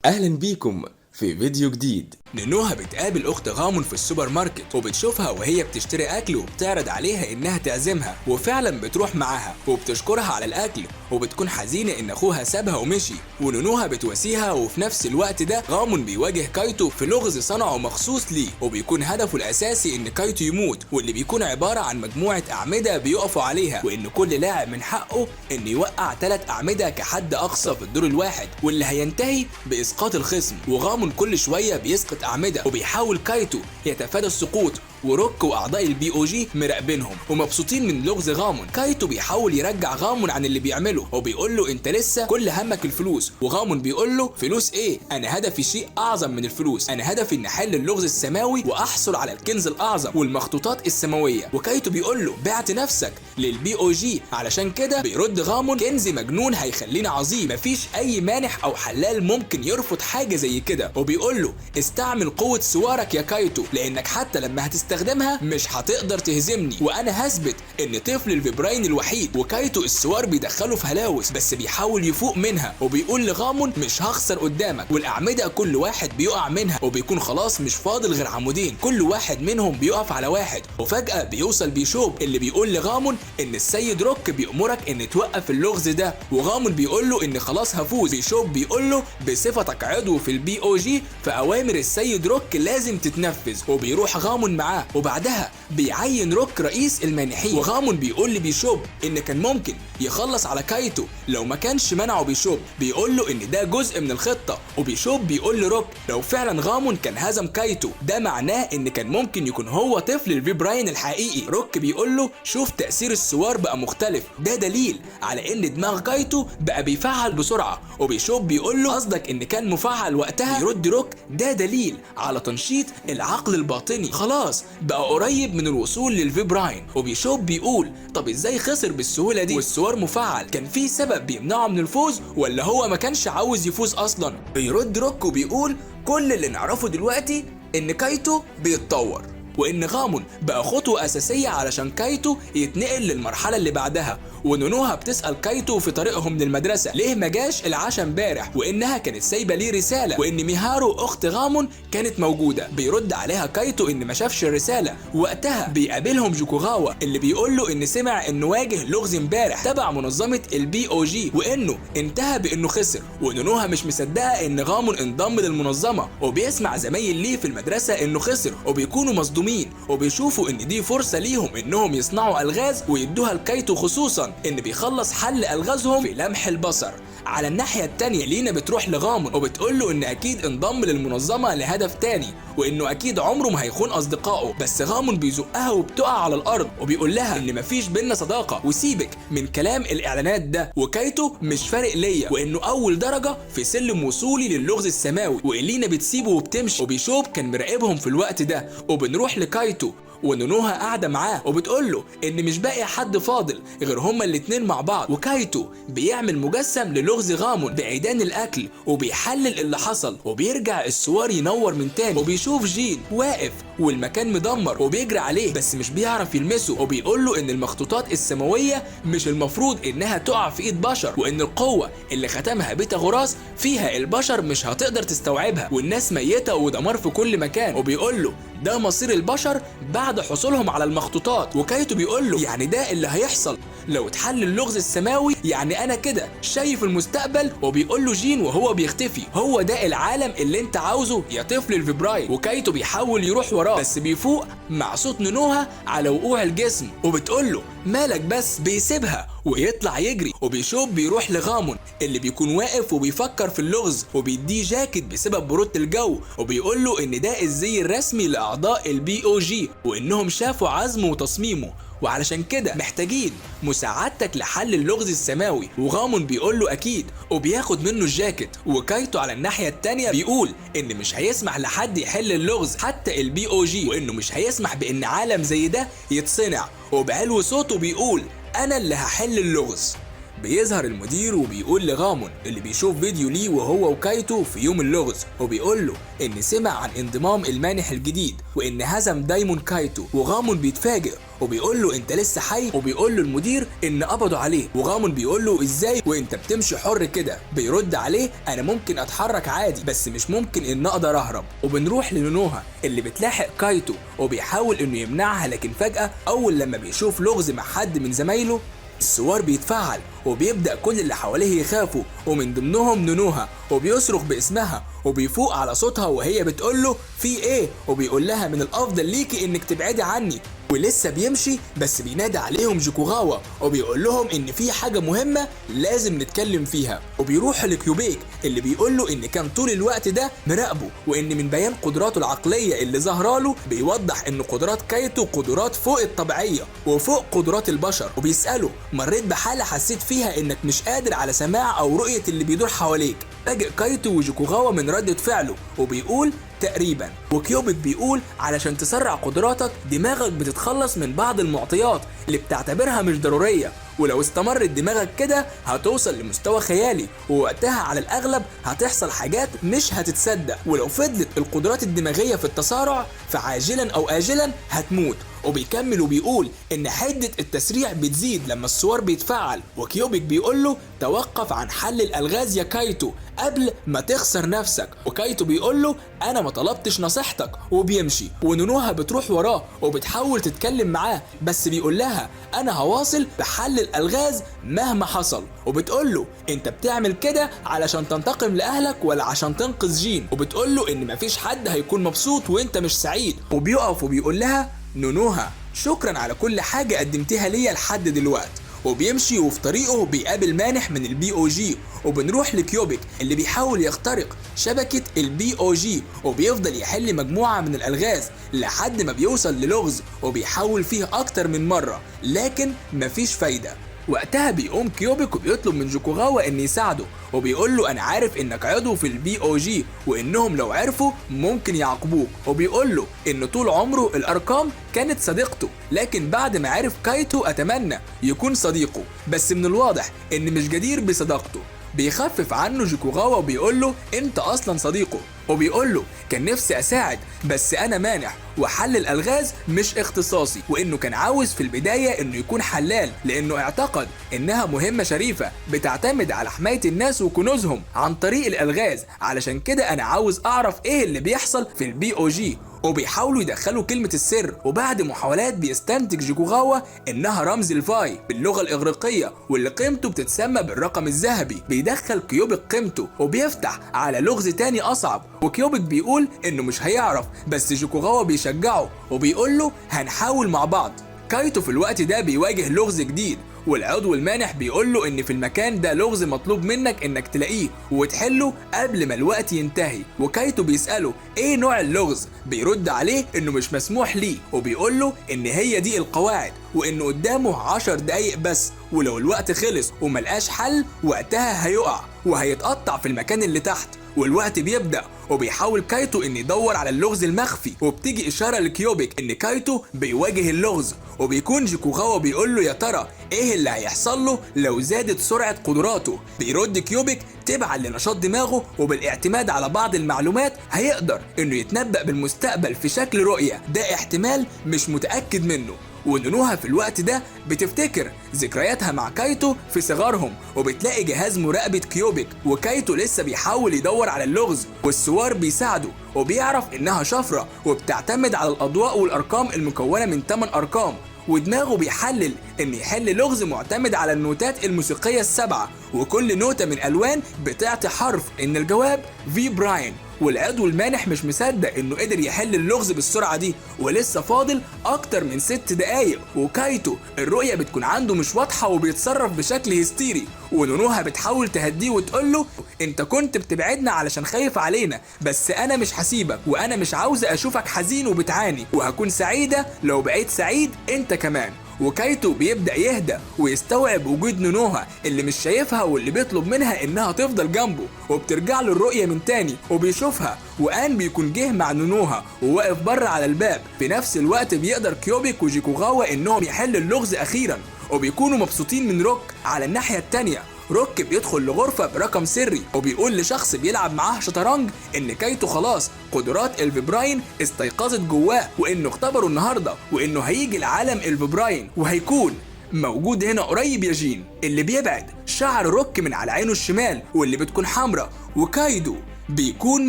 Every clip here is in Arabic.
اهلا بيكم في فيديو جديد. نونوها بتقابل اخت غامون في السوبر ماركت وبتشوفها وهي بتشتري اكل وبتعرض عليها انها تعزمها، وفعلا بتروح معاها وبتشكرها على الاكل وبتكون حزينه ان اخوها سابها ومشي، ونونوها بتواسيها. وفي نفس الوقت ده غامون بيواجه كايتو في لغز صنعه مخصوص ليه، وبيكون هدفه الاساسي ان كايتو يموت، واللي بيكون عباره عن مجموعه اعمده بيقفوا عليها، وان كل لاعب من حقه ان يوقع 3 اعمده كحد اقصى في الدور الواحد، واللي هينتهي باسقاط الخصم. وغامون كل شويه بيسقط اعمده وبيحاول كايتو يتفادى السقوط، وروك واعضاء البي او جي مراقبينهم ومبسوطين من لغز غامون. كايتو بيحاول يرجع غامون عن اللي بيعمله وبيقول له انت لسه كل همك الفلوس، وغامون بيقول له فلوس ايه؟ انا هدفي شيء اعظم من الفلوس، انا هدفي ان احل اللغز السماوي واحصل على الكنز الاعظم والمخطوطات السماويه. وكايتو بيقول له بعت نفسك للبي او جي، علشان كده بيرد غامون كنز مجنون هيخليني عظيم، مفيش اي مانح او حلال ممكن يرفض حاجه زي كده. وبيقول له استعمل قوه سوارك يا كايتو، لانك حتى لما هتستخدمها مش هتقدر تهزمني، وانا هثبت ان طفل الفيبراين الوحيد. وكايتو السوار بيدخله في هلاوس بس بيحاول يفوق منها، وبيقول لغامون مش هخسر قدامك. والاعمده كل واحد بيقع منها وبيكون خلاص مش فاضل غير عمودين، كل واحد منهم بيقف على واحد. وفجاه بيوصل بيشوب اللي بيقول لغامون ان السيد روك بيأمرك ان توقف اللغز ده، وغامون بيقول له ان خلاص هفوز. بيشوب بيقول له بصفتك عضو في البي او جي فاوامر السيد روك لازم تتنفذ، وبيروح غامون معاه. وبعدها بيعين روك رئيس المانحين، وغامون بيقول لبيشوب ان كان ممكن يخلص على كايتو لو ما كانش منعه. بيشوب بيقول له ان ده جزء من الخطه، وبيشوب بيقول لروك لو فعلا غامون كان هزم كايتو ده معناه ان كان ممكن يكون هو طفل الفيبراين الحقيقي. روك بيقول له شوف تاثير السوار بقى مختلف، ده دليل على ان دماغ كايتو بقى بيفعل بسرعه. وبيشوب بيقول له قصدك ان كان مفعل وقتها؟ يرد روك ده دليل على تنشيط العقل الباطني، خلاص بقى قريب من الوصول للفيبراين. وبيشوب بيقول طب ازاي خسر بالسهوله دي والسوار مفعل؟ كان في سبب بيمنعه من الفوز ولا هو ما كانش عاوز يفوز اصلا؟ بيرد روك وبيقول كل اللي نعرفه دلوقتي ان كايتو بيتطور، وان غامون بقى خطوه اساسيه علشان كايتو يتنقل للمرحله اللي بعدها. ونونوها بتسال كايتو في طريقهم للمدرسه ليه ما جاش العشاء امبارح، وانها كانت سايبه ليه رساله، وان ميهارو اخت غامون كانت موجوده. بيرد عليها كايتو ان ما شافش الرساله. وقتها بيقابلهم جوكوغاوا اللي بيقول له ان سمع انه واجه لغز امبارح تبع منظمه البي او جي وانه انتهى بانه خسر. ونونوها مش مصدقه ان غامون انضم للمنظمه، وبيسمع زمايل ليه في المدرسه انه خسر وبيكونوا مصدومين، وبيشوفوا ان دي فرصه ليهم انهم يصنعوا الغاز ويدوها لكايتو، خصوصا ان بيخلص حل الغازهم في لمح البصر. على الناحيه التانيه لينا بتروح لغامون وبتقول له ان اكيد انضم للمنظمه لهدف تاني، وانه اكيد عمره ما هيخون اصدقائه. بس غامون بيزقها وبتقع على الارض وبيقول لها ان مفيش بينا صداقه وسيبك من كلام الاعلانات ده، وكايتو مش فارق ليا، وانه اول درجه في سلم وصولي للغز السماوي. والينا بتسيبه وبتمشي، وبيشوب كان مراقبهم في الوقت ده. وبنروح لكايتو ونونوها قاعده معاه وبتقول له ان مش باقي حد فاضل غير هما الاتنين مع بعض. وكايتو بيعمل مجسم للغز غامون بعيدان الاكل وبيحلل اللي حصل، وبيرجع السوار ينور من تاني، وبيشوف جين واقف والمكان مدمر وبيجري عليه بس مش بيعرف يلمسه. وبيقول له ان المخطوطات السماويه مش المفروض انها تقع في ايد بشر، وان القوه اللي ختمها بيتاغوراس فيها البشر مش هتقدر تستوعبها، والناس ميته ودمار في كل مكان. وبيقول له ده مصير البشر بعد حصولهم على المخطوطات. وكايتو بيقول له يعني ده اللي هيحصل لو اتحل اللغز السماوي؟ يعني انا كده شايف المستقبل؟ وبيقول له جين وهو بيختفي هو ده العالم اللي انت عاوزه يا طفل الفيبراين. وكايتو بيحاول يروح وراه بس بيفوق مع صوت نونوها على وقوع الجسم، وبتقول له مالك بس؟ بيسيبها ويطلع يجري. وبيشوب بيروح لغامون اللي بيكون واقف وبيفكر في اللغز، وبيديه جاكيت بسبب برودة الجو، وبيقول له ان ده الزي الرسمي لاعضاء البي او جي، وانهم شافوا عزمه وتصميمه وعلشان كده محتاجين مساعدتك لحل اللغز السماوي. وغامون بيقول له اكيد وبياخد منه الجاكيت. وكايتو على الناحيه التانيه بيقول ان مش هيسمح لحد يحل اللغز حتى البي او جي، وانه مش هيسمح بان عالم زي ده يتصنع. وبعلو صوته بيقول انا اللي هحل اللغز. بيظهر المدير وبيقول لغامون اللي بيشوف فيديو ليه وهو وكايتو في يوم اللغز، وبيقول له ان سمع عن انضمام المانح الجديد وان هزم دايمون كايتو. وغامون بيتفاجئ وبيقول له انت لسه حي، وبيقول له المدير ان قبضوا عليه. وغامون بيقول له ازاي وانت بتمشي حر كده؟ بيرد عليه انا ممكن اتحرك عادي بس مش ممكن ان اقدر اهرب. وبنروح لنونوها اللي بتلاحق كايتو وبيحاول انه يمنعها، لكن فجأة اول لما بيشوف لغز مع حد من زمايله السوار بيتفعل وبيبدأ كل اللي حواليه يخافوا، ومن ضمنهم نونوها، وبيصرخ باسمها وبيفوق على صوتها وهي بتقوله في ايه، وبيقول لها من الافضل ليكي انك تبعدي عني. ولسه بيمشي بس بينادي عليهم جوكوغاوا وبيقول لهم ان في حاجه مهمه لازم نتكلم فيها. وبيروح لكيوبيك اللي بيقول له ان كان طول الوقت ده مراقبه، وان من بيان قدراته العقليه اللي ظاهره له بيوضح ان قدرات كايتو قدرات فوق الطبيعيه وفوق قدرات البشر. وبيساله مريت بحاله حسيت فيها انك مش قادر على سماع او رؤيه اللي بيدور حواليك؟ فاجئ كايتو وجوكوغاوا من ردة فعله وبيقول تقريبا. وكيوبيك بيقول علشان تسرع قدراتك دماغك بتتخلص من بعض المعطيات اللي بتعتبرها مش ضرورية، ولو استمرت دماغك كده هتوصل لمستوى خيالي، ووقتها على الأغلب هتحصل حاجات مش هتتصدق، ولو فضلت القدرات الدماغية في التسارع فعاجلا أو آجلا هتموت. وبيكمل وبيقول ان حدة التسريع بتزيد لما السوار بيتفعل. وكيوبيك بيقول له توقف عن حل الالغاز يا كايتو قبل ما تخسر نفسك. وكايتو بيقول له انا ما طلبتش نصيحتك، وبيمشي. ونونوها بتروح وراه وبتحاول تتكلم معاه بس بيقول لها انا هواصل بحل الالغاز مهما حصل. وبتقول له انت بتعمل كده علشان تنتقم لاهلك ولا عشان تنقذ جين؟ وبتقول له ان مفيش حد هيكون مبسوط وانت مش سعيد. وبيقف وبيقول لها نونوها شكرا على كل حاجة قدمتها ليا لحد دلوقتي. وبيمشي وفي طريقه بيقابل مانح من البي او جي. وبنروح لكيوبيك اللي بيحاول يخترق شبكة البي او جي وبيفضل يحل مجموعة من الالغاز لحد ما بيوصل للغز وبيحاول فيه اكتر من مرة لكن مفيش فايدة. وقتها بيقوم كيوبيك وبيطلب من جوكوغاوا ان يساعده، وبيقول له انا عارف انك عضو في البي او جي وانهم لو عرفوا ممكن يعاقبوك. وبيقول له ان طول عمره الارقام كانت صديقته، لكن بعد ما عرف كايتو اتمنى يكون صديقه، بس من الواضح ان مش جدير بصداقته. بيخفف عنه جوكوغاوا وبيقول له انت اصلا صديقه. وبيقول له كان نفسي اساعد بس انا مانح وحل الالغاز مش اختصاصي، وانه كان عاوز في البدايه انه يكون حلال لانه اعتقد انها مهمه شريفه بتعتمد على حمايه الناس وكنوزهم عن طريق الالغاز، علشان كده انا عاوز اعرف ايه اللي بيحصل في البي او جي. وبيحاولوا يدخلوا كلمة السر، وبعد محاولات بيستنتج جوكوغاوا انها رمز الفاي باللغة الاغريقية واللي قيمته بتتسمى بالرقم الذهبي. بيدخل كيوبيك قيمته وبيفتح على لغز تاني اصعب، وكيوبيك بيقول انه مش هيعرف بس جوكوغاوا بيشجعه وبيقول له هنحاول مع بعض. كايتو في الوقت ده بيواجه لغز جديد، والعضو المانح بيقول له ان في المكان ده لغز مطلوب منك انك تلاقيه وتحله قبل ما الوقت ينتهي. وكايتو بيسأله ايه نوع اللغز؟ بيرد عليه انه مش مسموح ليه، وبيقول له ان هي دي القواعد وانه قدامه 10 دقايق بس، ولو الوقت خلص وملقاش حل وقتها هيقع وهيتقطع في المكان اللي تحت. والوقت بيبدأ وبيحاول كايتو ان يدور على اللغز المخفي، وبتيجي اشاره لكيوبيك ان كايتو بيواجه اللغز، وبيكون جوكوغاوا بيقول له يا ترى ايه اللي هيحصل له لو زادت سرعه قدراته. بيرد كيوبيك تبعا لنشاط دماغه وبالاعتماد على بعض المعلومات هيقدر انه يتنبأ بالمستقبل في شكل رؤيه، ده احتمال مش متاكد منه. ونونوها في الوقت ده بتفتكر ذكرياتها مع كايتو في صغارهم، وبتلاقي جهاز مراقبة كيوبيك وكايتو لسه بيحاول يدور على اللغز، والسوار بيساعده وبيعرف انها شفرة وبتعتمد على الاضواء والارقام المكونة من 8 ارقام، ودماغه بيحلل ان يحل لغز معتمد على النوتات الموسيقية ال7، وكل نوتة من الوان بتعطي حرف ان الجواب في براين. والعضو المانح مش مصدق انه قدر يحل اللغز بالسرعه دي، ولسه فاضل اكتر من 6 دقايق. وكايتو الرؤيه بتكون عنده مش واضحه وبيتصرف بشكل هستيري، ونونوها بتحاول تهديه وتقول له انت كنت بتبعدنا علشان خايف علينا، بس انا مش هسيبك وانا مش عاوزه اشوفك حزين وبتعاني، وهكون سعيده لو بقيت سعيد انت كمان. وكايتو بيبدأ يهدى ويستوعب وجود نونوها اللي مش شايفها واللي بيطلب منها انها تفضل جنبه، وبترجع له الرؤية من تاني وبيشوفها، وآن بيكون جه مع نونوها وواقف بره على الباب. في نفس الوقت بيقدر كيوبيك وجوكوغاوا انهم يحل اللغز اخيرا، وبيكونوا مبسوطين من روك. على الناحية التانية روك بيدخل لغرفة برقم سري وبيقول لشخص بيلعب معاه شطرنج ان كايتو خلاص قدرات الفيبراين استيقظت جواه، وانه اختبره النهارده، وانه هيجي لعالم الفيبراين وهيكون موجود هنا قريب يا جين. اللي بيبعد شعر روك من على عينه الشمال واللي بتكون حمراء، وكايدو بيكون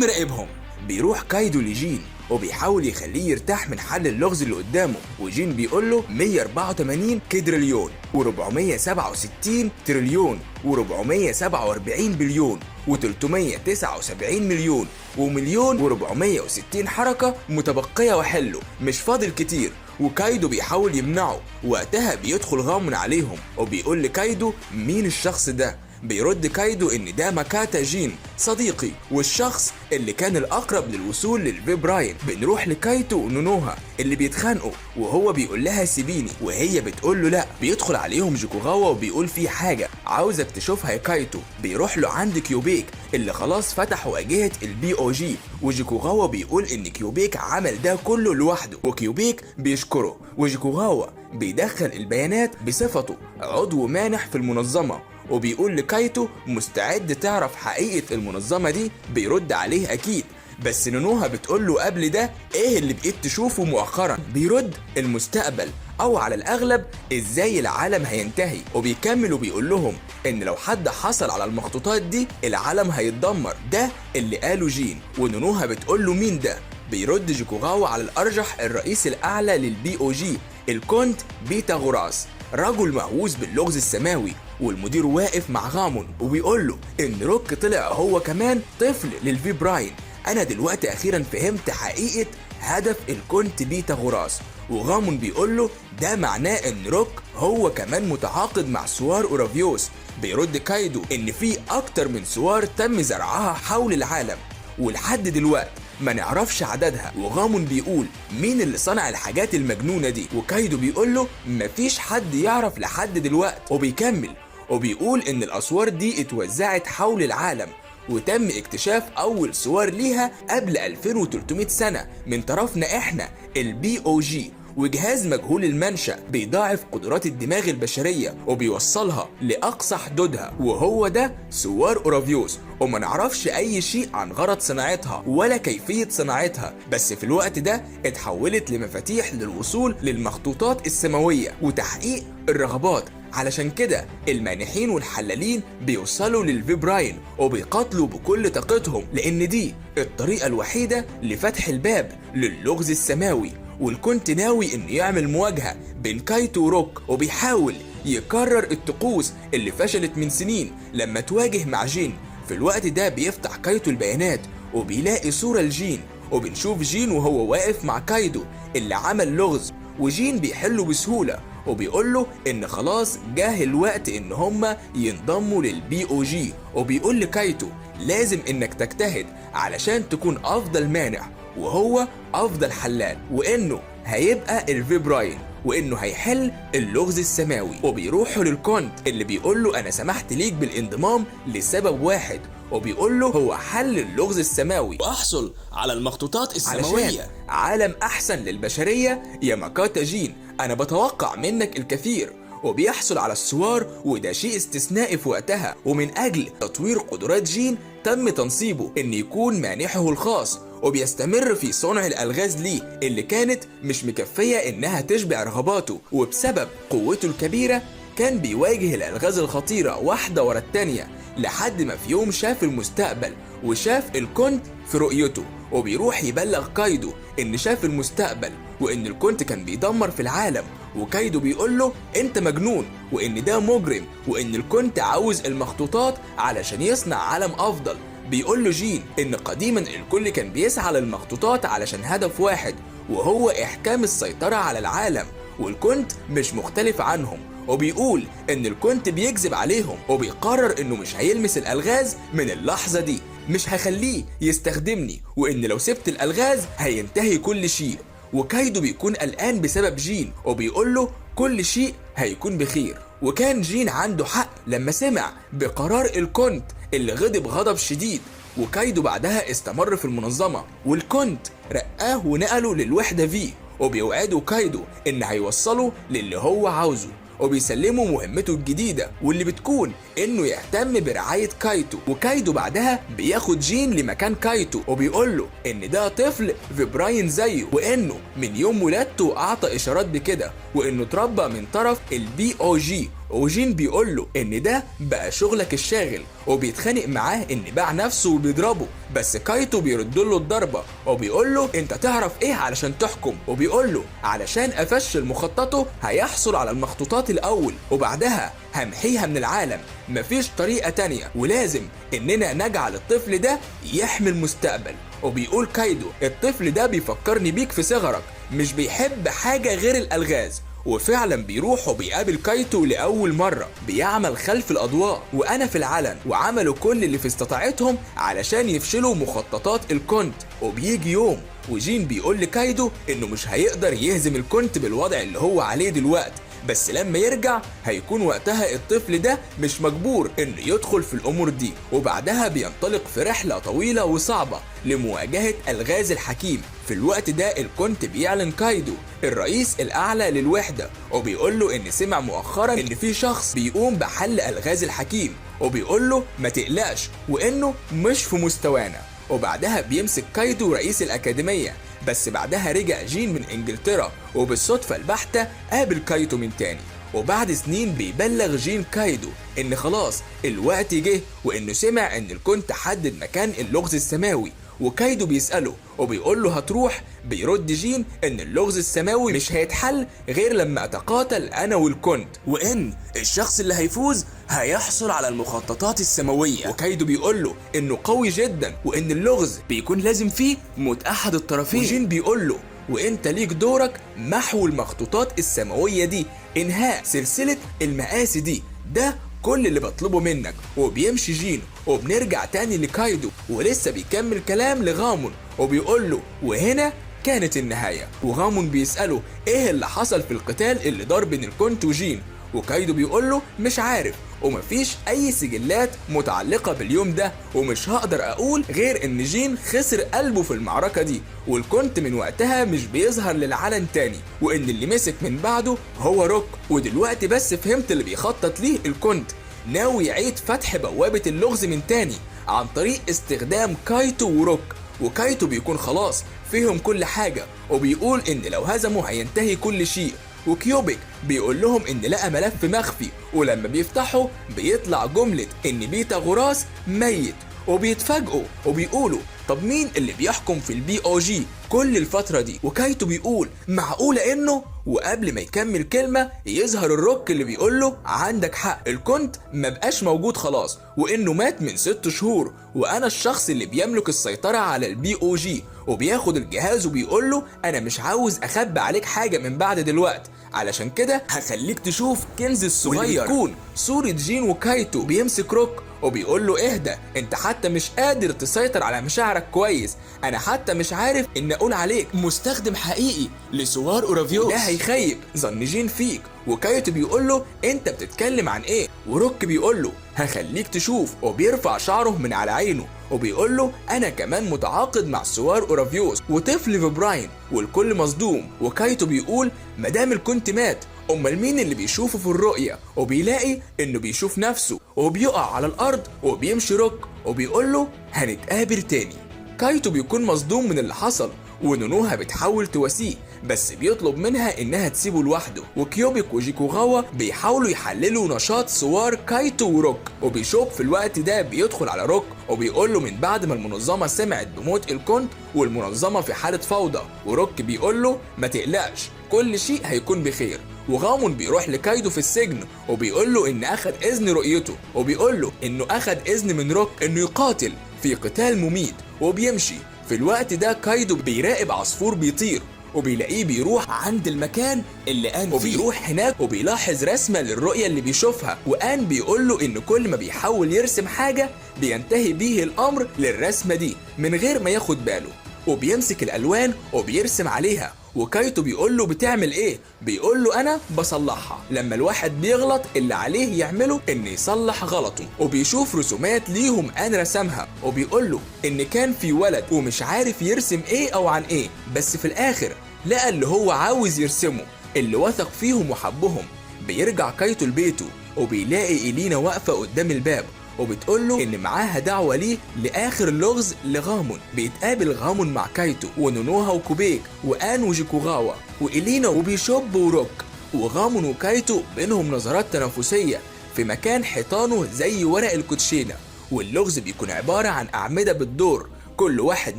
مراقبهم. بيروح كايدو لجين وبيحاول يخليه يرتاح من حل اللغز اللي قدامه، وجين بيقول له 184 كدريليون و467 تريليون و447 بليون و379 مليون ومليون و460 حركة متبقية وحله، مش فاضل كتير. وكايدو بيحاول يمنعه. وقتها بيدخل غامون عليهم وبيقول لكايدو مين الشخص ده. بيرد كايدو ان ده ماكاتا جين صديقي والشخص اللي كان الاقرب للوصول للفيبراين. بنروح لكايتو ونونوها اللي بيتخانقوا وهو بيقول لها سيبيني وهي بتقول له لا. بيدخل عليهم جوكوغاوا وبيقول في حاجه عاوزك تشوفها يا كايتو. بيروح له عند كيوبيك اللي خلاص فتح واجهه البي او جي، وجوكوغاوا بيقول ان كيوبيك عمل ده كله لوحده، وكيوبيك بيشكره. وجوكوغاوا بيدخل البيانات بصفته عضو مانح في المنظمه، وبيقول لكايتو مستعد تعرف حقيقة المنظمة دي. بيرد عليه أكيد، بس نونوها بتقول له قبل ده إيه اللي بقيت تشوفه مؤخرا. بيرد المستقبل، أو على الأغلب إزاي العالم هينتهي. وبيكمل وبيقول لهم إن لو حد حصل على المخطوطات دي العالم هيتدمر. ده اللي قاله جين. ونونوها بتقول له مين ده. بيرد جوكوغاوا على الأرجح الرئيس الأعلى للبي أو جي الكونت بيتاغوراس، رجل مهووس باللغز السماوي. والمدير واقف مع غامون وبيقول له ان روك طلع هو كمان طفل للفيبراين. انا دلوقتي اخيرا فهمت حقيقة هدف الكونت بيتاغوراس. وغامون بيقول له ده معناه ان روك هو كمان متعاقد مع سوار اورافيوس. بيرد كايدو ان في اكتر من سوار تم زرعها حول العالم ولحد دلوقتي ما نعرفش عددها. وغامون بيقول مين اللي صنع الحاجات المجنونة دي، وكايدو بيقول له مفيش حد يعرف لحد دلوقتي. وبيكمل وبيقول ان الاسوار دي اتوزعت حول العالم وتم اكتشاف اول سوار ليها قبل 2300 سنة من طرفنا احنا البي او جي، وجهاز مجهول المنشأ بيضاعف قدرات الدماغ البشرية وبيوصلها لأقصى حدودها، وهو ده سوار أورافيوس. وما نعرفش أي شيء عن غرض صناعتها ولا كيفية صناعتها، بس في الوقت ده اتحولت لمفاتيح للوصول للمخطوطات السماوية وتحقيق الرغبات. علشان كده المانحين والحلالين بيوصلوا للفيبراين وبيقاتلوا بكل طاقتهم، لأن دي الطريقة الوحيدة لفتح الباب للغز السماوي. والكونت ناوي انه يعمل مواجهة بين كايتو وروك، وبيحاول يكرر الطقوس اللي فشلت من سنين لما تواجه مع جين. في الوقت ده بيفتح كايتو البيانات وبيلاقي صورة لجين، وبنشوف جين وهو واقف مع كايدو اللي عمل لغز، وجين بيحله بسهولة وبيقول له ان خلاص جاه الوقت ان هما ينضموا للبي او جي. وبيقول لكايتو لازم انك تجتهد علشان تكون افضل مانع وهو افضل حلال، وانه هيبقى الفيبراين وانه هيحل اللغز السماوي. وبيروحوا للكونت اللي بيقول له انا سمحت ليك بالانضمام لسبب واحد، وبيقول له هو حل اللغز السماوي واحصل على المخطوطات السماوية عالم احسن للبشرية يا ماكاتا جين. انا بتوقع منك الكثير. وبيحصل على السوار، وده شيء استثنائي في وقتها. ومن اجل تطوير قدرات جين تم تنصيبه ان يكون مانحه الخاص، وبيستمر في صنع الالغاز ليه اللي كانت مش مكفية انها تشبع رغباته. وبسبب قوته الكبيرة كان بيواجه الالغاز الخطيرة واحدة ورا التانية، لحد ما في يوم شاف المستقبل وشاف الكونت في رؤيته، وبيروح يبلغ كايدو ان شاف المستقبل وان الكونت كان بيدمر في العالم. وكايدو بيقول له انت مجنون وان ده مجرم وان الكونت عاوز المخطوطات علشان يصنع عالم افضل. بيقول له جين ان قديما الكل كان بيسعى للمخطوطات علشان هدف واحد وهو احكام السيطرة على العالم، والكونت مش مختلف عنهم. وبيقول ان الكونت بيكذب عليهم، وبيقرر انه مش هيلمس الالغاز من اللحظة دي، مش هخليه يستخدمني، وان لو سبت الالغاز هينتهي كل شيء. وكايدو بيكون قلقان بسبب جين وبيقول له كل شيء هيكون بخير. وكان جين عنده حق لما سمع بقرار الكونت اللي غضب غضب شديد. وكايدو بعدها استمر في المنظمة، والكونت رقاه ونقله للوحدة في، وبيوعده كايدو ان هيوصله للي هو عاوزه. وبيسلمه مهمته الجديدة واللي بتكون انه يهتم برعاية كايتو. وكايدو بعدها بياخد جين لمكان كايتو وبيقول له ان ده طفل فبراين زيه، وانه من يوم ولادته اعطى اشارات بكده، وانه اتربى من طرف البي او جي. وجين بيقول له ان ده بقى شغلك الشاغل، وبيتخانق معاه ان باع نفسه وبيضربه، بس كايتو بيرد له الضربه وبيقول له انت تعرف ايه علشان تحكم، وبيقول له علشان افشل مخططه هيحصل على المخطوطات الاول وبعدها همحيها من العالم، مفيش طريقه تانية، ولازم اننا نجعل الطفل ده يحمي المستقبل. وبيقول كايدو الطفل ده بيفكرني بيك في صغرك، مش بيحب حاجه غير الالغاز. وفعلا بيروح وبيقابل كايتو لأول مرة، بيعمل خلف الأضواء وأنا في العلن، وعملوا كل اللي في استطاعتهم علشان يفشلوا مخططات الكونت. وبيجي يوم وجين بيقول لكايدو إنه مش هيقدر يهزم الكونت بالوضع اللي هو عليه دلوقتي، بس لما يرجع هيكون وقتها الطفل ده مش مجبور انه يدخل في الامور دي. وبعدها بينطلق في رحلة طويلة وصعبة لمواجهة الغاز الحكيم. في الوقت ده الكونت بيعلن كايدو الرئيس الاعلى للوحدة، وبيقول له ان سمع مؤخرا ان في شخص بيقوم بحل الغاز الحكيم، وبيقول له ما تقلقش وانه مش في مستوانا. وبعدها بيمسك كايدو رئيس الأكاديمية، بس بعدها رجع جين من إنجلترا وبالصدفة البحتة قابل كايتو من تاني. وبعد سنين بيبلغ جين كايدو إن خلاص الوقت جه، وإنه سمع إن الكونت حدد مكان اللغز السماوي. وكايدو بيسأله وبيقول له هتروح؟ بيرد جين ان اللغز السماوي مش هيتحل غير لما اتقاتل انا والكونت، وان الشخص اللي هيفوز هيحصل على المخططات السماوية. وكايدو بيقول له انه قوي جدا وان اللغز بيكون لازم فيه موت احد الطرفين. وجين بيقول له وانت ليك دورك محو المخطوطات السماوية دي، انهاء سلسلة المآسي دي، ده كل اللي بطلبه منك. وبيمشي جين وبنرجع تاني لكايدو ولسه بيكمل كلام لغامون وبيقول له وهنا كانت النهاية. وغامون بيسأله ايه اللي حصل في القتال اللي دار بين الكونت وجين، وكايدو بيقول له مش عارف ومفيش اي سجلات متعلقة باليوم ده، ومش هقدر اقول غير ان جين خسر قلبه في المعركة دي، والكونت من وقتها مش بيظهر للعلن تاني، وان اللي مسك من بعده هو روك. ودلوقتي بس فهمت اللي بيخطط ليه الكونت، ناوي يعيد فتح بوابة اللغز من تاني عن طريق استخدام كايتو وروك. وكايتو بيكون خلاص فيهم كل حاجة، وبيقول ان لو هزموا هينتهي كل شيء. وكيوبيك بيقول لهم ان لقى ملف مخفي، ولما بيفتحوا بيطلع جملة ان بيتاغوراس ميت، وبيتفاجئوا وبيقولوا طب مين اللي بيحكم في البي او جي كل الفترة دي؟ وكايتو بيقول معقولة انه، وقبل ما يكمل كلمة يظهر الروك اللي بيقول له عندك حق، الكونت ما بقاش موجود خلاص، وانه مات من 6 شهور، وانا الشخص اللي بيملك السيطرة على البي او جي. وبياخد الجهاز وبيقول له انا مش عاوز اخبي عليك حاجة من بعد دلوقتي، علشان كده هخليك تشوف كنز الصغير، بتكون صورة جين وكايتو. بيمسك روك وبيقول له اهدى، انت حتى مش قادر تسيطر على مشاعرك كويس، انا حتى مش عارف ان اقول عليك مستخدم حقيقي لسوار اورافيوس، ده هيخيب ظن جين فيك. وكايتو بيقول له انت بتتكلم عن ايه؟ وروك بيقول له هخليك تشوف، وبيرفع شعره من على عينه وبيقول له انا كمان متعاقد مع سوار اورافيوس وطفل فبراين، والكل مصدوم. وكايتو بيقول مادام الكونت مات امال مين اللي بيشوفه في الرؤية؟ وبيلاقي انه بيشوف نفسه وبيقع على الارض. وبيمشي روك وبيقول له هنتقابل تاني. كايتو بيكون مصدوم من اللي حصل، ونونوها بتحاول تواسيه بس بيطلب منها انها تسيبه لوحده. وكيوبيك وجيكوغاوا بيحاولوا يحللوا نشاط سوار كايتو وروك، وبيشوب في الوقت ده بيدخل على روك وبيقول له من بعد ما المنظمة سمعت بموت الكونت والمنظمة في حالة فوضى. وروك بيقول له ما تقلقش كل شيء هيكون بخير. وغامون بيروح لكايدو في السجن وبيقول له ان اخد اذن رؤيته، وبيقول له انه اخد اذن من روك انه يقاتل في قتال مميت. وبيمشي في الوقت ده كايدو بيراقب عصفور بيطير وبيلاقيه بيروح عند المكان اللي آن فيه، وبيروح هناك وبيلاحظ رسمة للرؤية اللي بيشوفها. وآن بيقول له ان كل ما بيحاول يرسم حاجة بينتهي بيه الامر للرسمة دي من غير ما ياخد باله، وبيمسك الالوان وبيرسم عليها. وكايتو بيقول له بتعمل ايه؟ بيقول له انا بصلحها. لما الواحد بيغلط اللي عليه يعمله ان يصلح غلطه. وبيشوف رسومات ليهم آن رسمها وبيقول له ان كان في ولد ومش عارف يرسم ايه او عن ايه، بس في الاخر لقى اللي هو عاوز يرسمه، اللي وثق فيهم وحبهم. بيرجع كايتو لبيته وبيلاقي إلينا واقفة قدام الباب وبتقوله إن معاها دعوة ليه لآخر اللغز لغامون. بيتقابل غامون مع كايتو ونونوها وكوبيك وآن وجيكوغاوا وإلينا وبيشوب وروك، وغامون وكايتو بينهم نظرات تنافسية في مكان حيطانه زي ورق الكوتشينة، واللغز بيكون عبارة عن أعمدة بالدور، كل واحد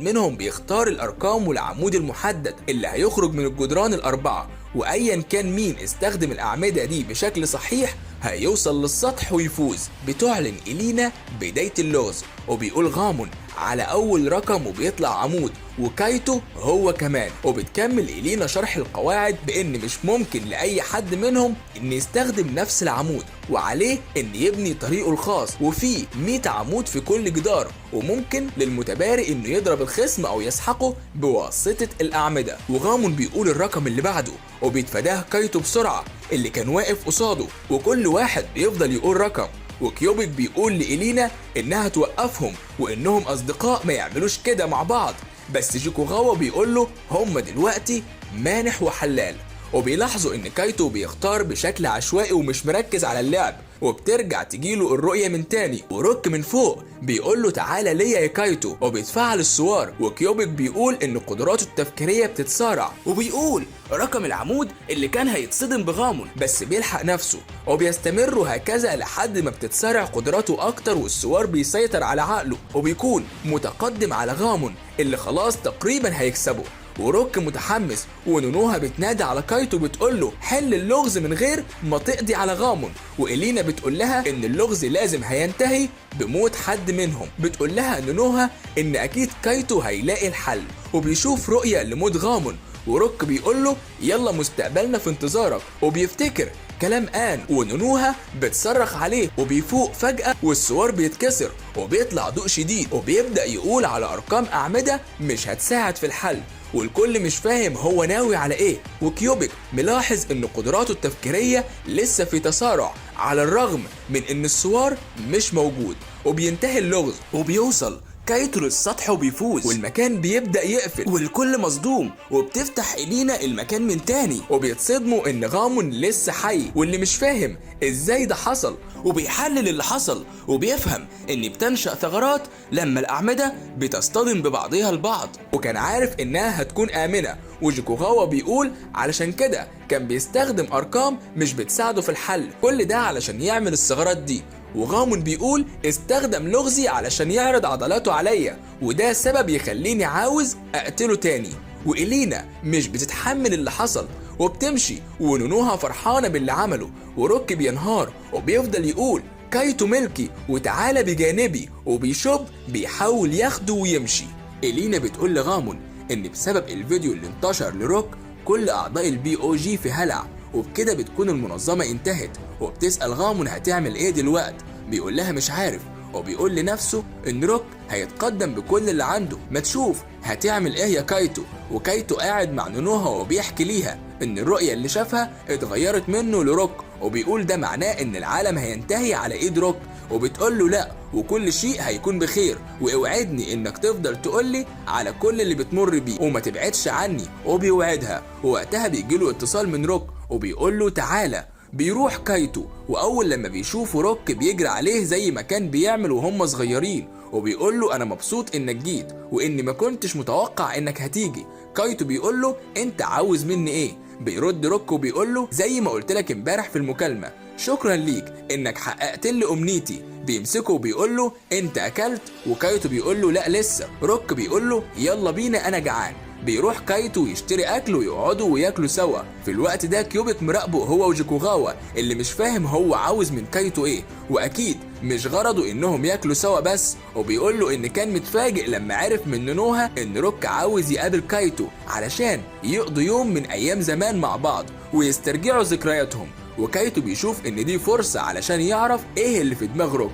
منهم بيختار الأرقام والعمود المحدد اللي هيخرج من الجدران الأربعة، وأيا كان مين استخدم الأعمدة دي بشكل صحيح هيوصل للسطح ويفوز. بتعلن إلينا بداية اللغز وبيقول غامون على أول رقم وبيطلع عمود، وكايتو هو كمان. وبتكمل إلينا شرح القواعد بإن مش ممكن لأي حد منهم إن يستخدم نفس العمود، وعليه إن يبني طريقه الخاص وفيه 100 عمود في كل جدار، وممكن للمتباري إنه يضرب الخصم أو يسحقه بواسطة الأعمدة. وغامون بيقول الرقم اللي بعده وبيتفاداه كايتو بسرعة اللي كان واقف قصاده، وكل واحد بيفضل يقول رقم، وكيوبيك بيقول لإلينا إنها توقفهم وإنهم أصدقاء ما يعملوش كده مع بعض، بس جيكوغاوا بيقول له هم دلوقتي مانح وحلال. وبيلاحظوا إن كايتو بيختار بشكل عشوائي ومش مركز على اللعب، وبترجع تجيله الرؤية من تاني، وروك من فوق بيقول له تعالى ليا يا كايتو، وبيتفعل السوار. وكيوبيك بيقول إن قدراته التفكيرية بتتسارع، وبيقول رقم العمود اللي كان هيتصدم بغامون، بس بيلحق نفسه، وبيستمروا هكذا لحد ما بتتسارع قدراته أكتر والسوار بيسيطر على عقله، وبيكون متقدم على غامون اللي خلاص تقريبا هيكسبه. وروك متحمس، ونونوها بتنادي على كايتو بتقوله حل اللغز من غير ما تقضي على غامون، وإلينا بتقول لها ان اللغز لازم هينتهي بموت حد منهم. بتقول لها نونوها ان اكيد كايتو هيلاقي الحل، وبيشوف رؤية لموت غامون، وروك بيقوله يلا مستقبلنا في انتظارك، وبيفتكر كلام آن، ونونوها بتصرخ عليه وبيفوق فجأة والسوار بيتكسر وبيطلع ضوء شديد، وبيبدأ يقول على أرقام أعمدة مش هتساعد في الحل، والكل مش فاهم هو ناوي على ايه. وكيوبيك ملاحظ ان قدراته التفكيرية لسه في تسارع على الرغم من ان السوار مش موجود. وبينتهي اللغز وبيوصل كايتو للسطح وبيفوز، والمكان بيبدأ يقفل والكل مصدوم، وبتفتح إلينا المكان من تاني وبيتصدموا ان غامون لسه حي، واللي مش فاهم ازاي ده حصل، وبيحلل اللي حصل وبيفهم ان بتنشأ ثغرات لما الأعمدة بتصطدم ببعضها البعض، وكان عارف انها هتكون آمنة. وجيكوغاوا بيقول علشان كده كان بيستخدم أرقام مش بتساعده في الحل، كل ده علشان يعمل الثغرات دي. وغامون بيقول استخدم لغزي علشان يعرض عضلاته عليا، وده سبب يخليني عاوز اقتله تاني. وإلينا مش بتتحمل اللي حصل وبتمشي، ونونوها فرحانة باللي عمله، وروك بينهار وبيفضل يقول كايتو ملكي وتعالى بجانبي، وبيشوب بيحاول ياخده ويمشي. إلينا بتقول لغامون ان بسبب الفيديو اللي انتشر لروك كل اعضاء البي او جي في هلع، وبكده بتكون المنظمة انتهت. وبتسأل غامون هتعمل ايه دلوقت، بيقول لها مش عارف، وبيقول لنفسه ان روك هيتقدم بكل اللي عنده، ما تشوف هتعمل ايه يا كايتو. وكايتو قاعد مع نونوها وبيحكي ليها ان الرؤية اللي شافها اتغيرت منه لروك، وبيقول ده معناه ان العالم هينتهي على ايد روك، وبتقول له لا وكل شيء هيكون بخير، واوعدني انك تفضل تقولي على كل اللي بتمر بيه وما تبعدش عني، وبيوعدها. ووقتها بيجيله اتصال من روك وبيقول له تعالى. بيروح كايتو، واول لما بيشوفه روك بيجري عليه زي ما كان بيعمل وهم صغيرين، وبيقول له انا مبسوط انك جيت واني ما كنتش متوقع انك هتيجي. كايتو بيقول له انت عاوز مني ايه؟ بيرد روك وبيقول له زي ما قلت لك امبارح في المكالمة، شكرا ليك انك حققت لي امنيتي. بيمسكه وبيقول له انت اكلت؟ وكايتو بيقول له لا لسه. روك بيقول له يلا بينا انا جعان. بيروح كايتو يشتري اكل ويقعدوا وياكلوا سوا. في الوقت ده كيوبيك مراقبه هو وجيكوغاوا اللي مش فاهم هو عاوز من كايتو ايه، واكيد مش غرضه انهم ياكلوا سوا بس. وبيقول له ان كان متفاجئ لما عرف من نونوها ان روك عاوز يقابل كايتو علشان يقضوا يوم من ايام زمان مع بعض ويسترجعوا ذكرياتهم. وكايتو بيشوف ان دي فرصة علشان يعرف ايه اللي في دماغ روك،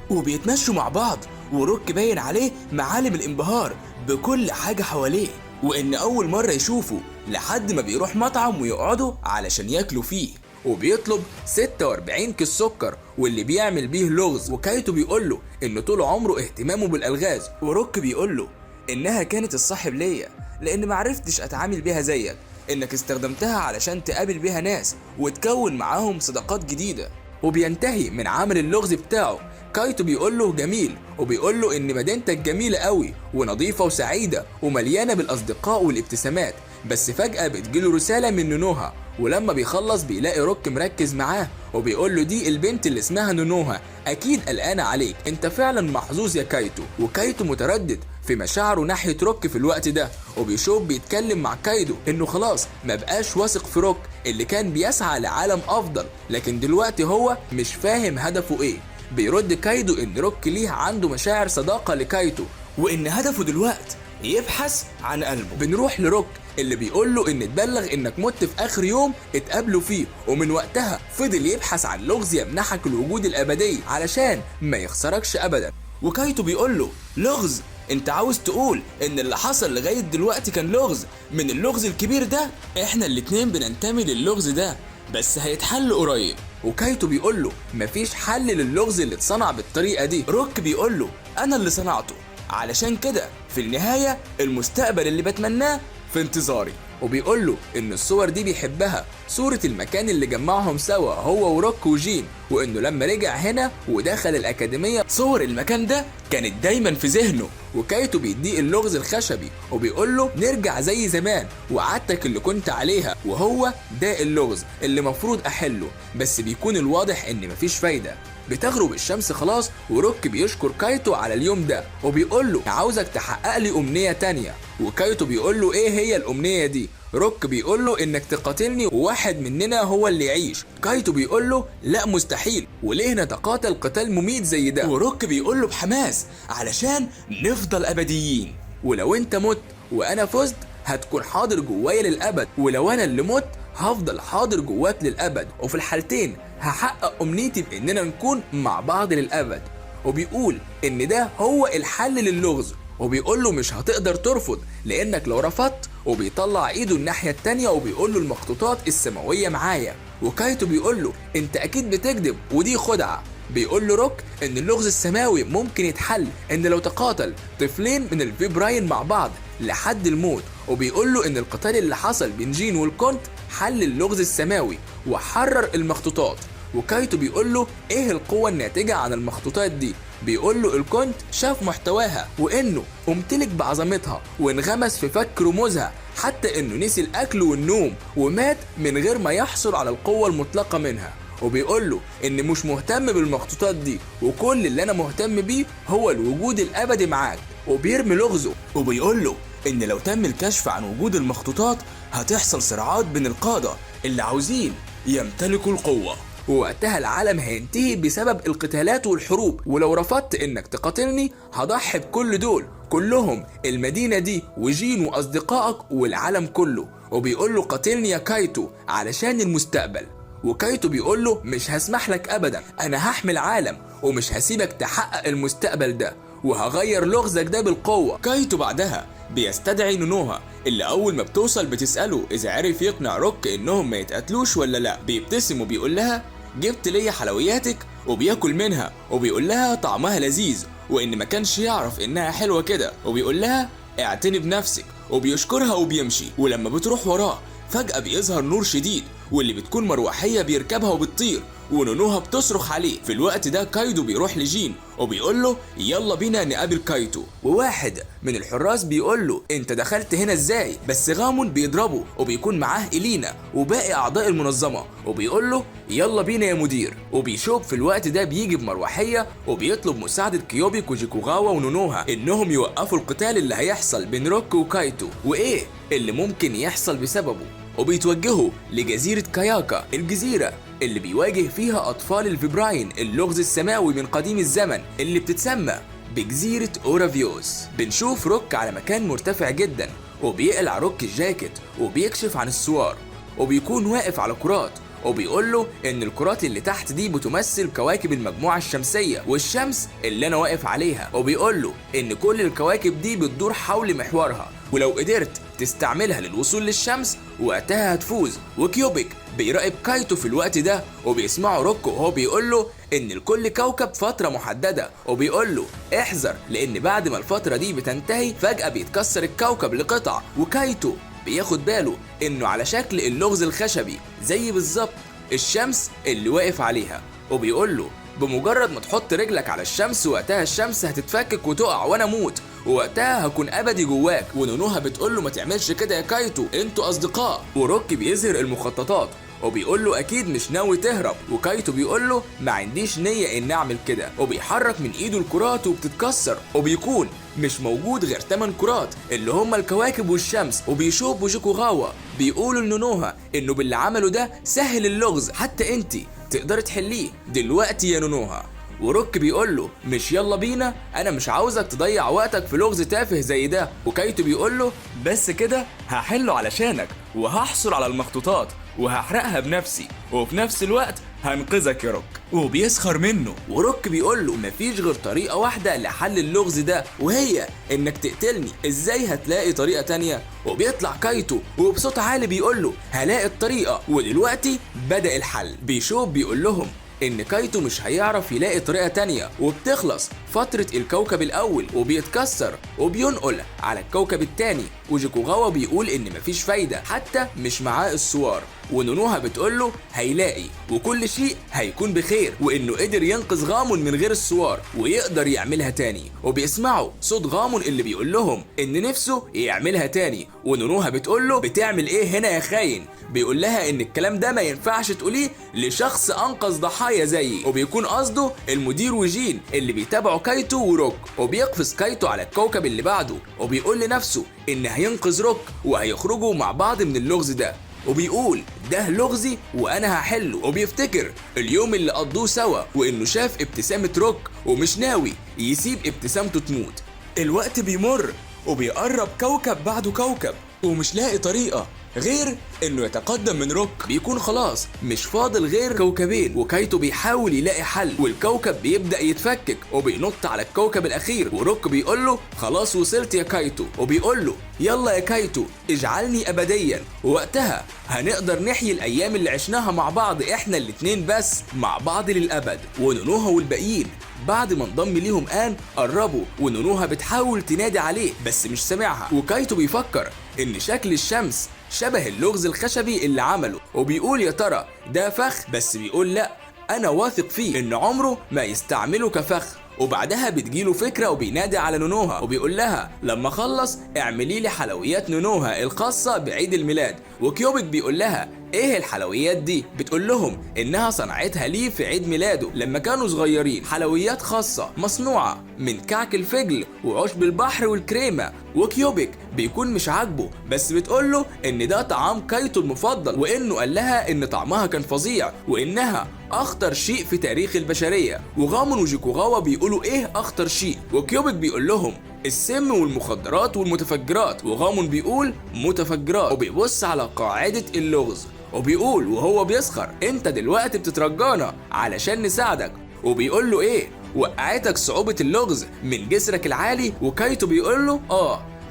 وبيتمشوا مع بعض وروك باين عليه معالم الانبهار بكل حاجة حواليه، وان اول مرة يشوفه لحد ما بيروح مطعم ويقعدوا علشان ياكلوا فيه، وبيطلب 46 كيس سكر واللي بيعمل بيه لغز. وكايتو بيقول له ان طول عمره اهتمامه بالالغاز، وروك بيقول له انها كانت الصاحب ليا لان معرفتش اتعامل بيها زيك، انك استخدمتها علشان تقابل بيها ناس وتكون معاهم صداقات جديدة. وبينتهي من عمل اللغز بتاعه. كايتو بيقول له جميل، وبيقول له ان مدينتك جميلة قوي ونظيفة وسعيدة ومليانة بالاصدقاء والابتسامات، بس فجأة بتجيله رسالة من نونوها، ولما بيخلص بيلاقي روك مركز معاه وبيقول له دي البنت اللي اسمها نونوها، اكيد قلقانة عليك، انت فعلا محظوظ يا كايتو. وكايتو متردد في مشاعره ناحية روك في الوقت ده، وبيشوف بيتكلم مع كايدو انه خلاص ما بقاش واثق في روك اللي كان بيسعى لعالم افضل، لكن دلوقتي هو مش فاهم هدفه ايه. بيرد كايدو ان روك ليه عنده مشاعر صداقة لكايتو، وان هدفه دلوقتي يبحث عن قلبه. بنروح لروك اللي بيقول له ان اتبلغ انك مت في اخر يوم اتقابلوا فيه، ومن وقتها فضل يبحث عن لغز يمنحك الوجود الابدي علشان ما يخسركش ابدا. وكايتو بيقول له لغز؟ انت عاوز تقول ان اللي حصل لغاية دلوقتي كان لغز من اللغز الكبير ده؟ احنا الاتنين بننتمي للغز ده، بس هيتحل قريب. وكايتو بيقول له مفيش حل للغز اللي اتصنع بالطريقة دي. روك بيقول له انا اللي صنعته، علشان كده في النهاية المستقبل اللي بتمناه في انتظاري. وبيقول له ان الصور دي بيحبها، صورة المكان اللي جمعهم سوا هو وروك وجين، وانه لما رجع هنا ودخل الاكاديمية صور المكان ده كانت دايما في ذهنه. وكايتو بيديه اللغز الخشبي وبيقول له نرجع زي زمان وعادتك اللي كنت عليها، وهو ده اللغز اللي مفروض احله، بس بيكون الواضح ان مفيش فايدة. بتغرب الشمس خلاص، وروك بيشكر كايتو على اليوم ده وبيقول له عاوزك تحقق لي امنية تانية. وكايتو بيقول له ايه هي الامنية دي؟ روك بيقول له انك تقاتلني وواحد مننا هو اللي يعيش. كايتو بيقول له لا مستحيل، وليه نتقاتل قتال مميت زي ده؟ وروك بيقول له بحماس علشان نفضل ابديين، ولو انت مت وانا فزت هتكون حاضر جوايا للابد، ولو انا اللي مت هفضل حاضر جواك للابد، وفي الحالتين هحقق امنيتي باننا نكون مع بعض للابد. وبيقول ان ده هو الحل للغز، وبيقول له مش هتقدر ترفض لانك لو رفضت، وبيطلع ايده الناحية التانية وبيقول له المخطوطات السماوية معايا. وكايتو بيقول له انت اكيد بتكذب ودي خدعة. بيقول له روك ان اللغز السماوي ممكن يتحل ان لو تقاتل طفلين من الفيبراين مع بعض لحد الموت، وبيقول له ان القتال اللي حصل بين جين والكونت حل اللغز السماوي وحرر المخطوطات. وكايتو بيقول له ايه القوة الناتجة عن المخطوطات دي؟ بيقول له الكونت شاف محتواها وانه امتلك بعظمتها وانغمس في فك رموزها، حتى انه نسي الاكل والنوم ومات من غير ما يحصل على القوة المطلقة منها. وبيقول له ان مش مهتم بالمخطوطات دي، وكل اللي انا مهتم بيه هو الوجود الابدي معاك، وبيرمي لغزه. وبيقول له ان لو تم الكشف عن وجود المخطوطات هتحصل صراعات بين القادة اللي عاوزين يمتلكوا القوة، ووقتها العالم هينتهي بسبب القتالات والحروب، ولو رفضت انك تقاتلني هضحي بكل دول كلهم، المدينة دي وجين واصدقائك والعالم كله. وبيقول له قاتلني يا كايتو علشان المستقبل. وكايتو بيقول له مش هسمح لك ابدا، انا هحمل عالم ومش هسيبك تحقق المستقبل ده، وهغير لغزك ده بالقوة. كايتو بعدها بيستدعي نونوها اللي اول ما بتوصل بتسأله اذا عرف يقنع روك انهم ما يتقتلوش ولا لا. بيبتسم وبيقول لها جبت ليا حلوياتك، وبياكل منها وبيقول لها طعمها لذيذ وان ما كانش يعرف انها حلوة كده، وبيقول لها اعتني بنفسك، وبيشكرها وبيمشي. ولما بتروح وراه فجأة بيظهر نور شديد واللي بتكون مروحية بيركبها وبتطير، ونونوها بتصرخ عليه. في الوقت ده كايدو بيروح لجين وبيقول له يلا بينا نقابل كايتو. وواحد من الحراس بيقول له انت دخلت هنا ازاي؟ بس غامون بيضربه وبيكون معاه إلينا وباقي اعضاء المنظمة، وبيقول له يلا بينا يا مدير. وبيشوب في الوقت ده بيجي بمروحية وبيطلب مساعدة كيوبيك وجيكوغاوا ونونوها انهم يوقفوا القتال اللي هيحصل بين روك وكايتو وايه اللي ممكن يحصل بسببه. وبيتوجهوا لجزيرة كاياكا، الجزيرة اللي بيواجه فيها أطفال الفيبراين اللغز السماوي من قديم الزمن اللي بتتسمى بجزيرة أورافيوس. بنشوف روك على مكان مرتفع جدا، وبيقلع روك الجاكيت وبيكشف عن السوار، وبيكون واقف على كرات، وبيقول له ان الكرات اللي تحت دي بتمثل كواكب المجموعة الشمسية والشمس اللي انا واقف عليها، وبيقول له ان كل الكواكب دي بتدور حول محورها، ولو قدرت تستعملها للوصول للشمس وقتها هتفوز. وكيوبيك بيراقب كايتو في الوقت ده وبيسمعه روك وهو بيقول له ان لكل كوكب فترة محددة، وبيقول له احذر لان بعد ما الفترة دي بتنتهي فجأة بيتكسر الكوكب لقطع، وكايتو بياخد باله انه على شكل اللغز الخشبي زي بالظبط الشمس اللي واقف عليها، وبيقول له بمجرد ما تحط رجلك على الشمس وقتها الشمس هتتفكك وتقع وانا اموت، ووقتها هكون ابدي جواك. ونونوها بتقول له ما تعملش كده يا كايتو، انتوا اصدقاء. وروك بيظهر المخططات وبيقول له اكيد مش ناوي تهرب، وكايتو بيقول له ما عنديش نية ان اعمل كده، وبيحرك من ايده الكرات وبتتكسر، وبيكون مش موجود غير 8 كرات اللي هما الكواكب والشمس. وبيشوب وجيكوغاوا بيقولوا لنونوها انه باللي عمله ده سهل اللغز، حتى انتي تقدر تحليه دلوقتي يا نونوها. وروك بيقول له مش يلا بينا، انا مش عاوزك تضيع وقتك في لغز تافه زي ده. وكايتو بيقول له بس كده هحله علشانك وهحصل على المخطوطات وهحرقها بنفسي، وفي نفس الوقت هنقذك يا روك. وبيسخر منه، وروك بيقول له مفيش غير طريقة واحدة لحل اللغز ده، وهي انك تقتلني. ازاي هتلاقي طريقة تانية؟ وبيطلع كايتو وبصوت عالي بيقول له هلاقي الطريقة، ودلوقتي بدأ الحل. بيشوب بيقول لهم ان كايتو مش هيعرف يلاقي طريقة تانية، وبتخلص فترة الكوكب الاول وبيتكسر وبينقل على الكوكب التاني. وجيكوغاوا بيقول ان مفيش فايدة، حتى مش معاه السوار. ونونوها بتقول له هيلاقي وكل شيء هيكون بخير، وانه قدر ينقذ غامون من غير السوار ويقدر يعملها تاني. وبيسمعوا صوت غامون اللي بيقول لهم ان نفسه يعملها تاني. ونونوها بتقول له بتعمل ايه هنا يا خاين؟ بيقول لها ان الكلام ده ما ينفعش تقوليه لشخص انقذ ضحايا زيي، وبيكون قصده المدير وجين اللي بيتابعوا كايتو وروك. وبيقفز كايتو على الكوكب اللي بعده، وبيقول لنفسه ان هينقذ روك وهيخرجوا مع بعض من اللغز ده، وبيقول ده لغزي وانا هحله. وبيفتكر اليوم اللي قضوه سوا وانه شاف ابتسامة روك ومش ناوي يسيب ابتسامته تموت. الوقت بيمر وبيقرب كوكب بعده كوكب، ومش لاقي طريقة غير انه يتقدم من روك. بيكون خلاص مش فاضل غير كوكبين، وكايتو بيحاول يلاقي حل، والكوكب بيبدأ يتفكك وبينط على الكوكب الاخير. وروك بيقول له خلاص وصلت يا كايتو، وبيقول له يلا يا كايتو اجعلني ابديا، ووقتها هنقدر نحيي الايام اللي عشناها مع بعض احنا الاتنين بس مع بعض للابد. ونونوها والباقيين بعد ما انضم ليهم آن قربوا، ونونوها بتحاول تنادي عليه بس مش سامعها. وكايتو بيفكر ان شكل الشمس شبه اللغز الخشبي اللي عمله، وبيقول يا ترى ده فخ، بس بيقول لا انا واثق فيه ان عمره ما يستعمله كفخ. وبعدها بتجيله فكرة وبينادي على نونوها وبيقول لها لما خلص اعملي لي حلويات نونوها الخاصة بعيد الميلاد. وكيوبيك بيقول لها ايه الحلويات دي؟ بتقول لهم انها صنعتها ليه في عيد ميلاده لما كانوا صغيرين، حلويات خاصة مصنوعة من كعك الفجل وعشب البحر والكريمة. وكيوبيك بيكون مش عاجبه، بس بتقول له ان ده طعام كايتو المفضل، وانه قال لها ان طعمها كان فظيع وانها اخطر شيء في تاريخ البشرية. وغامون وجيكوغاوا بيقولوا ايه اخطر شيء؟ وكيوبيك بيقول لهم السم والمخدرات والمتفجرات، وغامون بيقول متفجرات. وبيبص على قاعدة اللغز وبيقول وهو بيسخر انت دلوقتي بتترجانا علشان نساعدك. وبيقول له ايه وقعتك صعوبة اللغز من جسرك العالي؟ وكايتو بيقول له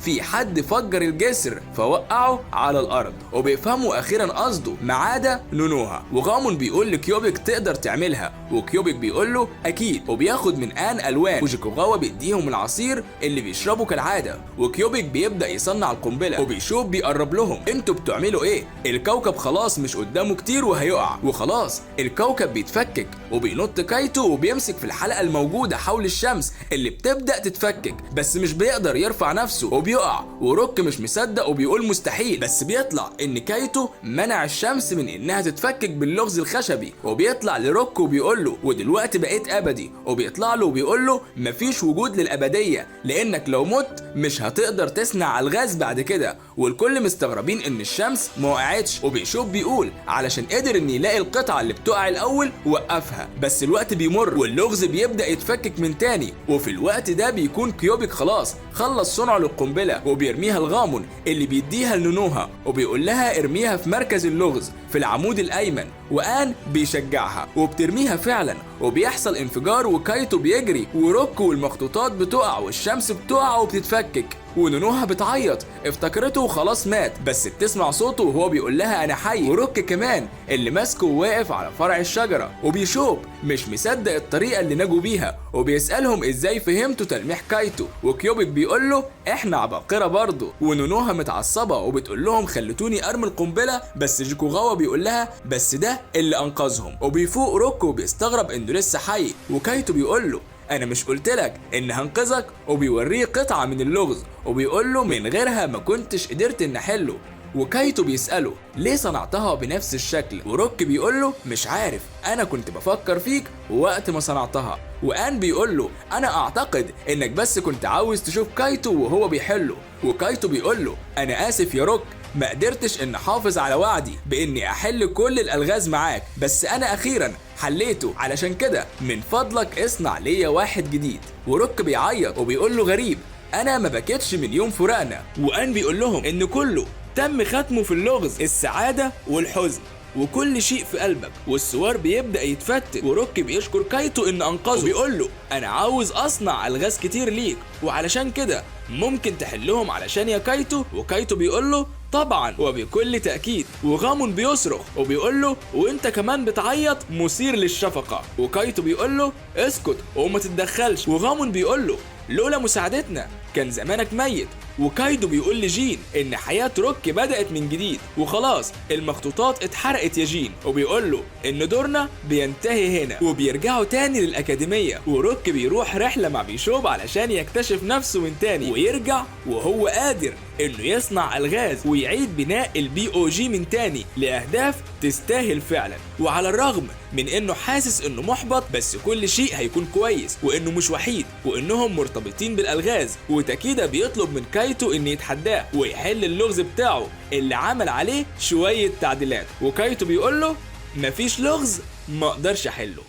في حد فجر الجسر فوقعه على الارض. وبيفهموا اخيرا قصده ما عدا نونوها. وغامون بيقول لكيوبيك تقدر تعملها، وكيوبيك بيقول له اكيد. وبياخد من آن الوان، وجيكوغاوا بيديهم العصير اللي بيشربوا كالعاده. وكيوبيك بيبدا يصنع القنبله، وبيشوف بيقرب لهم انتوا بتعملوا ايه؟ الكوكب خلاص مش قدامه كتير وهيقع، وخلاص الكوكب بيتفكك. وبينط كايتو وبيمسك في الحلقه الموجوده حول الشمس اللي بتبدا تتفكك، بس مش بيقدر يرفع نفسه وبيقع. وروك مش مصدق وبيقول مستحيل، بس بيطلع ان كايتو منع الشمس من انها تتفكك باللغز الخشبي. وبيطلع لروك وبيقول له ودلوقتي بقيت ابدي. وبيطلع له وبيقول له مفيش وجود للابديه، لانك لو مت مش هتقدر تصنع الغاز بعد كده. والكل مستغربين ان الشمس ما وقعتش. وبيشوف بيقول علشان قدر ان يلاقي القطعه اللي بتقع الاول وقفها، بس الوقت بيمر واللغز بيبدا يتفكك من تاني. وفي الوقت ده بيكون كيوبيك خلاص خلص صنعه للقنبله، وبيرميها لغامون اللي بيديها لنونوها، وبيقول لها ارميها في مركز اللغز في العمود الايمن. وآن بيشجعها وبترميها فعلا، وبيحصل انفجار وكايتو بيجري، وروك والمخطوطات بتقع والشمس بتقع وبتتفكك. ونونوها بتعيط، افتكرته وخلاص مات، بس بتسمع صوته وهو بيقول لها انا حي. وروك كمان اللي ماسكه واقف على فرع الشجره وبيشوب مش مصدق الطريقه اللي نجوا بيها، وبيسالهم ازاي فهمتوا تلميح كايتو، وكيوبيك بيقول له احنا عباقره برضه. ونونوها متعصبه وبتقول لهم خلتوني ارمي القنبله، بس جيكوغاوا بيقول لها بس ده اللي انقذهم. وبيفوق روك وبيستغرب انه لسه حي، وكايتو بيقول له انا مش قلتلك ان هنقذك، وبيوريه قطعه من اللغز وبيقول له من غيرها ما كنتش قدرت ان احله. وكايتو بيسأله ليه صنعتها بنفس الشكل، وروك بيقول له مش عارف، انا كنت بفكر فيك وقت ما صنعتها. وآن بيقول له انا اعتقد انك بس كنت عاوز تشوف كايتو وهو بيحله. وكايتو بيقول له انا اسف يا روك، ما قدرتش ان احافظ على وعدي باني احل كل الالغاز معاك، بس انا اخيرا حليته، علشان كده من فضلك اصنع ليا واحد جديد. وروك بيعيط وبيقول له غريب، انا ما بكيتش من يوم فراقنا. وآن بيقول لهم ان كله تم ختمه في اللغز السعادة والحزن وكل شيء في قلبك، والسوار بيبدأ يتفتت. وروك بيشكر كايتو ان انقذه وبيقول له انا عاوز اصنع الغاز كتير ليك، وعلشان كده ممكن تحلهم علشان يا كايتو. وكايتو بيقول له طبعا وبكل تأكيد. وغامون بيصرخ وبيقول له وانت كمان بتعيط مثير للشفقة. وكايتو بيقول له اسكت وما تتدخلش. وغامون بيقول له لولا مساعدتنا كان زمانك ميت. وكايدو بيقول لجين ان حياة روك بدأت من جديد وخلاص المخطوطات اتحرقت يا جين، وبيقول له ان دورنا بينتهي هنا. وبيرجعوا تاني للأكاديمية، وروك بيروح رحلة مع بيشوب علشان يكتشف نفسه من تاني، ويرجع وهو قادر انه يصنع الغاز ويعيد بناء البي او جي من تاني لأهداف تستاهل فعلا. وعلى الرغم من انه حاسس انه محبط، بس كل شيء هيكون كويس، وانه مش وحيد، وانهم مرتبطين بالالغاز. وتاكيدا بيطلب من كايتو ان يتحداه ويحل اللغز بتاعه اللي عمل عليه شوية تعديلات. وكايتو بيقول له مفيش لغز ما اقدرش احله.